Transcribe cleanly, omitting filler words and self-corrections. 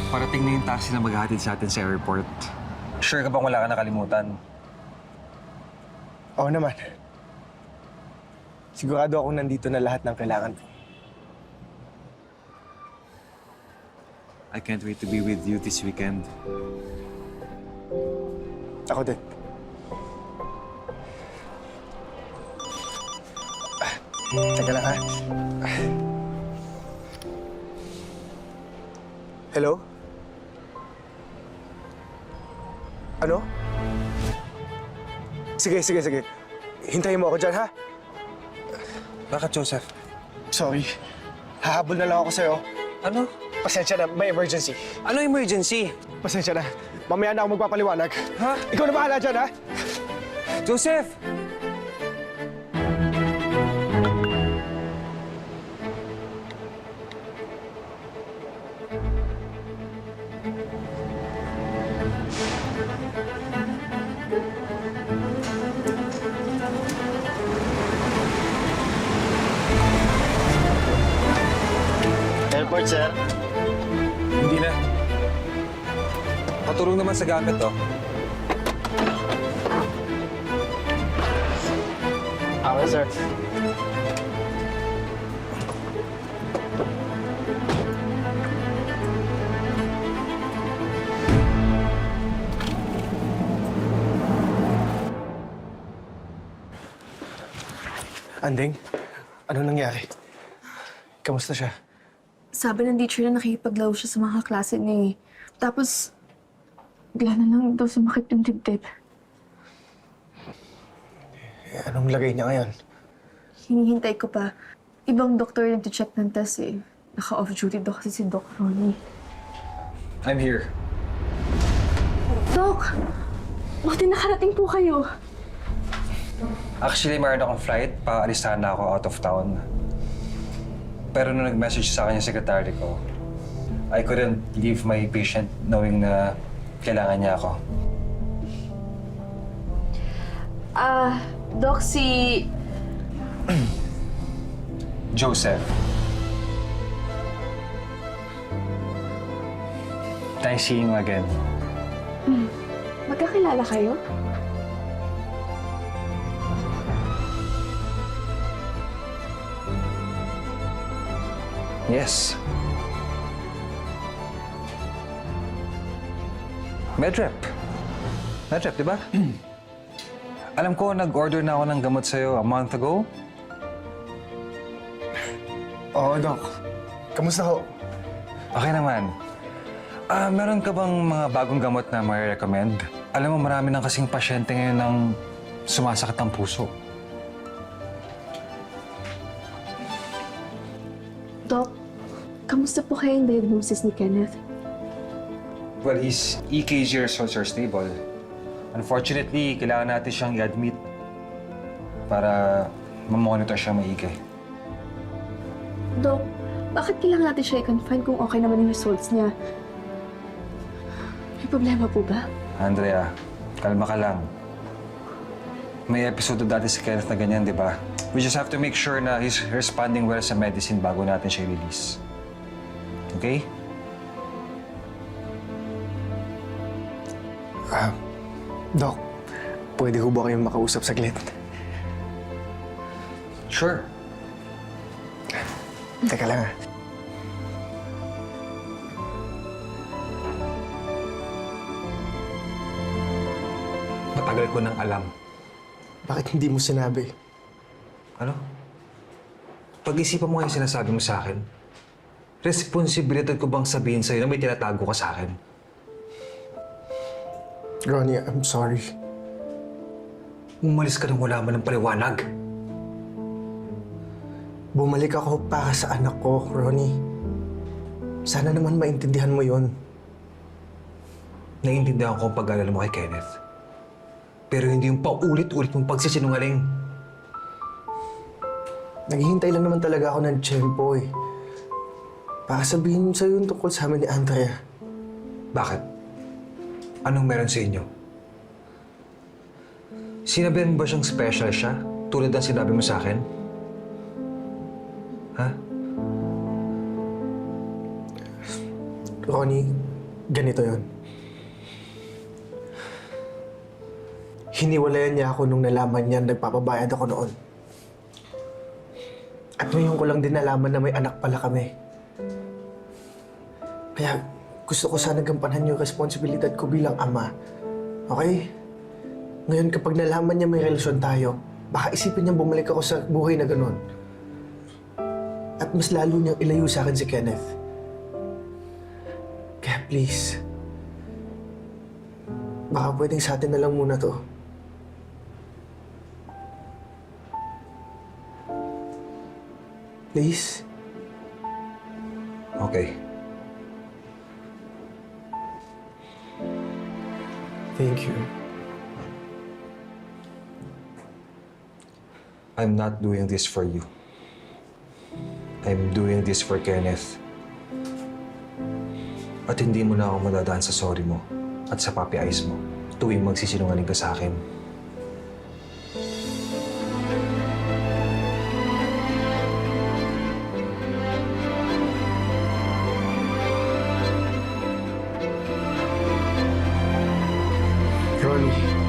Parating na yung taxi na maghahatid sa atin sa airport. Sure ka bang wala ka nakalimutan? Oo naman. Sigurado akong nandito na lahat ng kailangan ko. I can't wait to be with you this weekend. Ako din. Teka lang ha. Hello? Ano? Sige. Hintayin mo ako dyan, ha? Bakit, Joseph? Sorry. Hahabol na lang ako sa'yo. Ano? Pasensya na, may emergency. Ano emergency? Pasensya na. Mamaya na ako magpapaliwanag. Ha? Ikaw na bahala dyan, ha? Joseph! Airport, sir. Hindi na. Patulong naman sa gamit, oh. Okay, sir. Anding, ano nangyari? Kamusta siya? Sabi ng teacher na nakikipaglaro siya sa mga klase niya eh. Tapos, bigla na lang daw sumakit yung dibdib. Anong lagay niya ngayon? Hinihintay ko pa. Ibang doktor yung to-check ng test eh. Naka-off duty daw kasi si Doc Ronnie. I'm here. Doc! Buti nakarating po kayo. Actually, mayroon akong flight. Paalis sana ako out of town. Pero nung nag-message sa akin yung secretary ko, I couldn't leave my patient knowing na kailangan niya ako. Doc, si... Joseph. Nice seeing you again. Magkakilala kayo? Yes. Medrep. Medrep, di ba? Alam ko, nag-order na ako ng gamot sa'yo a month ago. Oo, Doc. Kamusta ho? Okay naman. Meron ka bang mga bagong gamot na may-recommend? Alam mo, marami nang kasing pasyente ngayon ng sumasakit ang puso. Doc, kamusta po kayong diagnosis ni Kenneth? Well, his EKG results are stable. Unfortunately, kailangan natin siyang i-admit para ma-monitor siya maigi. Doc, bakit kailangan natin siya i-confine kung okay naman yung results niya? May problema po ba? Andrea, kalma ka lang. May episode dati si Kenneth na ganyan, di ba? We just have to make sure na he's responding well sa medicine bago natin siya i-release. Okay? Doc, pwede ho ba kayong makausap saglit? Sure. Teka lang, ha? Matagal ko nang alam. Bakit hindi mo sinabi? Ano? Pag-isipan mo nga yung sinasabi mo sa akin. Responsibilidad ko bang sabihin sa'yo na may tinatago ka sa akin? Ronnie, I'm sorry. Umalis ka nang wala man ng paliwanag. Bumalik ako para sa anak ko, Ronnie. Sana naman maintindihan mo yon. Naiintindihan ko ang pag-alala mo kay Kenneth. Pero hindi yung paulit-ulit mong pagsisinungaling. Naghihintay lang naman talaga ako ng tiyempo eh. Para sabihin sa'yo yung tungkol sa amin ni Andrea. Bakit? Anong meron sa inyo? Sinabihan mo ba siyang special siya? Tulad ng sinabi mo sa akin? Ha? Ronnie, Ganito yon. Hiniwalayan niya ako nung nalaman niya nagpapabayad ako noon. At ngayon ko lang din nalaman na may anak pala kami. Kaya gusto ko sana gampanan yung responsibilidad ko bilang ama. Okay? Ngayon kapag nalaman niya may relasyon tayo, baka isipin niya bumalik ako sa buhay na ganun. At mas lalo niyang ilayo sa akin si Kenneth. Kaya please, baka pwedeng sa atin na lang muna to. Please? Okay. Thank you. I'm not doing this for you. I'm doing this for Kenneth. At hindi mo na ako madadaan sa sorry mo at sa puppy eyes mo tuwing magsisinungaling ka sa akin. Ronnie.